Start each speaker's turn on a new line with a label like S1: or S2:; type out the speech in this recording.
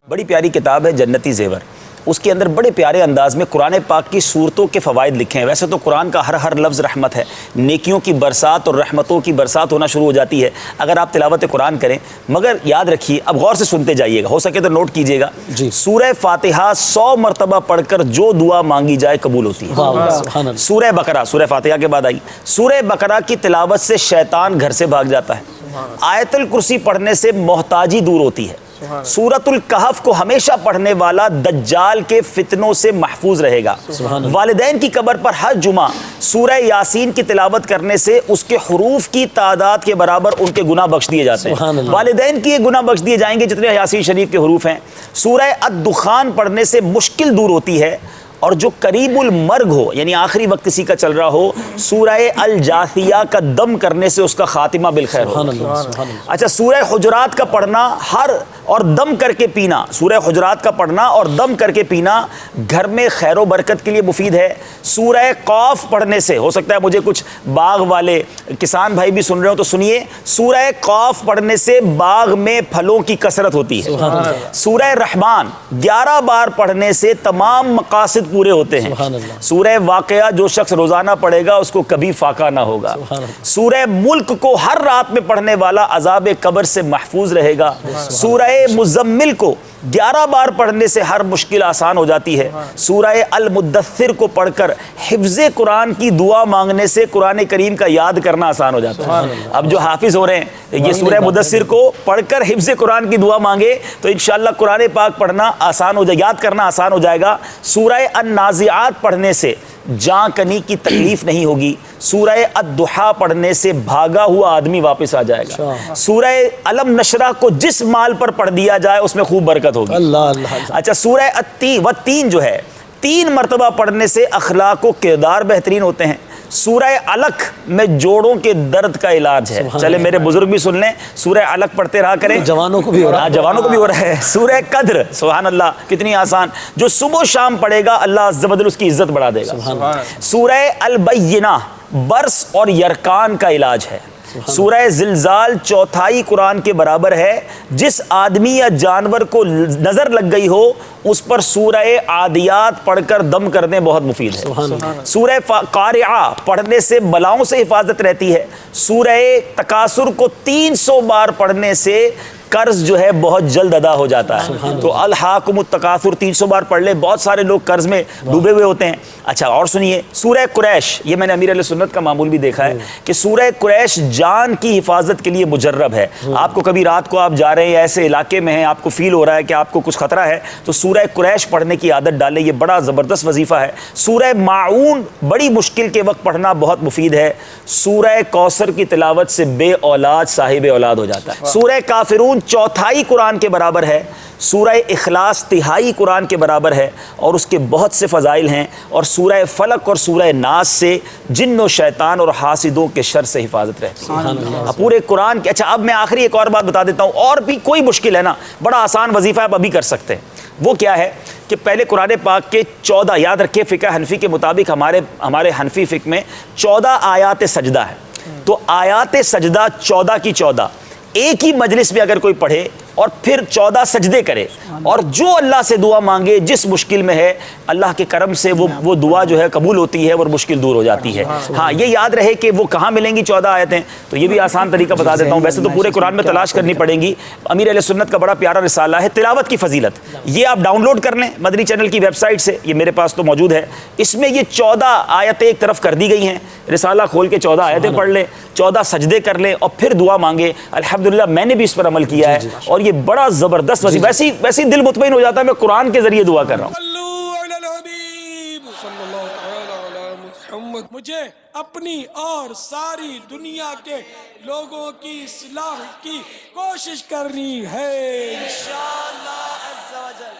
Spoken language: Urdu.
S1: بڑی پیاری کتاب ہے جنتی زیور. اس کے اندر بڑے پیارے انداز میں قرآن پاک کی صورتوں کے فوائد لکھے ہیں. ویسے تو قرآن کا ہر لفظ رحمت ہے, نیکیوں کی برسات اور رحمتوں کی برسات ہونا شروع ہو جاتی ہے اگر آپ تلاوت قرآن کریں. مگر یاد رکھیے, اب غور سے سنتے جائیے گا, ہو سکے تو نوٹ کیجیے گا. سورہ فاتحہ 100 مرتبہ پڑھ کر جو دعا مانگی جائے قبول ہوتی ہے. سورہ بقرہ سورہ فاتحہ کے بعد آئی. سورہ بقرہ کی تلاوت سے شیطان گھر سے بھاگ جاتا ہے. آیت الکرسی پڑھنے سے محتاجی دور ہوتی ہے. سورۃ الکہف کو ہمیشہ پڑھنے والا دجال کے فتنوں سے محفوظ رہے گا. والدین کی قبر پر ہر جمعہ سورہ یاسین کی تلاوت کرنے سے اس کے حروف کی تعداد کے برابر ان کے گناہ بخش دیے جاتے ہیں. والدین کی گناہ بخش دیے جائیں گے جتنے یاسین شریف کے حروف ہیں. سورہ الدخان پڑھنے سے مشکل دور ہوتی ہے. اور جو قریب المرگ ہو, یعنی آخری وقت کسی کا چل رہا ہو, سورہ الجاثیہ کا دم کرنے سے اس کا خاتمہ بالخیر ہو. اچھا, سورہ حجرات کا پڑھنا اور دم کر کے پینا, سورہ حجرات کا پڑھنا اور دم کر کے پینا گھر میں خیر و برکت کے لیے مفید ہے. سورہ قاف پڑھنے سے, ہو سکتا ہے مجھے کچھ باغ والے کسان بھائی بھی سن رہے ہو تو سنیے, سورہ قاف پڑھنے سے باغ میں پھلوں کی کثرت ہوتی ہے. سورہ رحمان 11 بار پڑھنے سے تمام مقاصد پورے ہوتے ہیں. سورہ واقعہ جو شخص روزانہ پڑھے گا اس کو کبھی فاقہ نہ ہوگا. سورہ ملک کو ہر رات میں پڑھنے والا عذاب قبر سے محفوظ رہے گا. سورہ مزمل کو 11 بار پڑھنے سے ہر مشکل آسان ہو جاتی ہے. سورہ المدثر کو پڑھ کر حفظ قرآن کی دعا مانگنے سے قرآن کریم کا یاد کرنا آسان ہو جاتا ہے. اب جو حافظ ہو رہے ہیں یہ سورہ مدثر کو پڑھ کر حفظ قرآن کی دعا مانگے تو انشاءاللہ قرآن پاک پڑھنا آسان ہو جائے, یاد کرنا آسان ہو جائے گا. سورہ النازعات پڑھنے سے جاں کنی کی تکلیف نہیں ہوگی. سورہ الضحیٰ پڑھنے سے بھاگا ہوا آدمی واپس آ جائے گا. سورہ علم نشرہ کو جس مال پر پڑھ دیا جائے اس میں خوب برکت ہوگی. اچھا, سورہ التین جو ہے 3 مرتبہ پڑھنے سے اخلاق و کردار بہترین ہوتے ہیں. سورہ علق میں جوڑوں کے درد کا علاج ہے. چلے میرے بزرگ بھی سن لیں, سورہ علق پڑھتے رہا کریں, جوانوں کو بھی ہو رہا ہے. سورہ قدر, سبحان اللہ, کتنی آسان, جو صبح و شام پڑھے گا اللہ عز و جل اس کی عزت بڑھا دے گا. سورہ البینہ برس اور یرکان کا علاج ہے. سورہ زلزال 4تھائی قرآن کے برابر ہے. جس آدمی یا جانور کو نظر لگ گئی ہو اس پر سورہ عادیات پڑھ کر دم کرنے بہت مفید ہے. سورہ قارعہ پڑھنے سے بلاؤں سے حفاظت رہتی ہے. سورہ تکاثر کو 300 بار پڑھنے سے قرض جو ہے بہت جلد ادا ہو جاتا ہے. تو الہاکم التکاثر 300 بار پڑھ لے, بہت سارے لوگ قرض میں ڈوبے ہوئے ہوتے ہیں. اچھا, اور سنیے سورہ قریش, یہ میں نے امیر علیہ سنت کا معمول بھی دیکھا ہے کہ سورہ قریش جان کی حفاظت کے لیے مجرب ہے. آپ کو کبھی رات کو آپ جا رہے ہیں ایسے علاقے میں ہیں, آپ کو فیل ہو رہا ہے کہ آپ کو کچھ خطرہ ہے, تو سورہ قریش پڑھنے کی عادت ڈالیں, یہ بڑا زبردست وظیفہ ہے. سورہ ماعون بڑی مشکل کے وقت پڑھنا بہت مفید ہے. سورہ کوثر کی تلاوت سے بے اولاد صاحب اولاد ہو جاتا ہے. سورہ کافرون 4تھائی قرآن کے برابر ہے. سورہ اخلاص 1/3 قرآن کے برابر ہے اور اس کے بہت سے فضائل ہیں. اور سورہ فلق اور سورہ ناس سے جن و شیطان اور حاسدوں کے شر سے حفاظت رہتی ہے پورے قرآن کے. اچھا, اب میں آخری ایک اور بات بتا دیتا ہوں, اور بھی کوئی مشکل ہے نا, بڑا آسان وظیفہ آپ ابھی کر سکتے ہیں. وہ کیا ہے کہ پہلے قرآن پاک کے 14, یاد رکھیں فقہ حنفی کے مطابق ہمارے حنفی فقہ میں 14 آیات سجدہ ہے. تو آیات سجدہ 14 کی 14 ایک ہی مجلس میں اگر کوئی پڑھے اور پھر 14 سجدے کرے اور جو اللہ سے دعا مانگے جس مشکل میں ہے, اللہ کے کرم سے وہ دعا جو ہے قبول ہوتی ہے اور مشکل دور ہو جاتی ہے. ہاں, یہ یاد رہے کہ وہ کہاں ملیں گی 14 آیتیں, تو یہ بھی آسان طریقہ بتا دیتا ہوں. ویسے تو پورے قرآن میں تلاش کرنی پڑیں گی. امیر علیہ سنت کا بڑا پیارا رسالہ ہے تلاوت کی فضیلت, یہ آپ ڈاؤن لوڈ کر لیں مدنی چینل کی ویب سائٹ سے, یہ میرے پاس تو موجود ہے. اس میں یہ 14 آیتیں ایک طرف کر دی گئی ہیں. رسالہ کھول کے 14 آیتیں پڑھ لیں, 14 سجدے کر لیں اور پھر دعا مانگے. الحمدللہ میں نے بھی اس پر عمل کیا ہے اور یہ بڑا زبردست وظیفہ. ویسی دل مطمئن ہو جاتا ہے میں قرآن کے ذریعے دعا کر رہا ہوں.
S2: مجھے اپنی اور ساری دنیا کے لوگوں کی اصلاح کی کوشش کرنی ہے انشاءاللہ.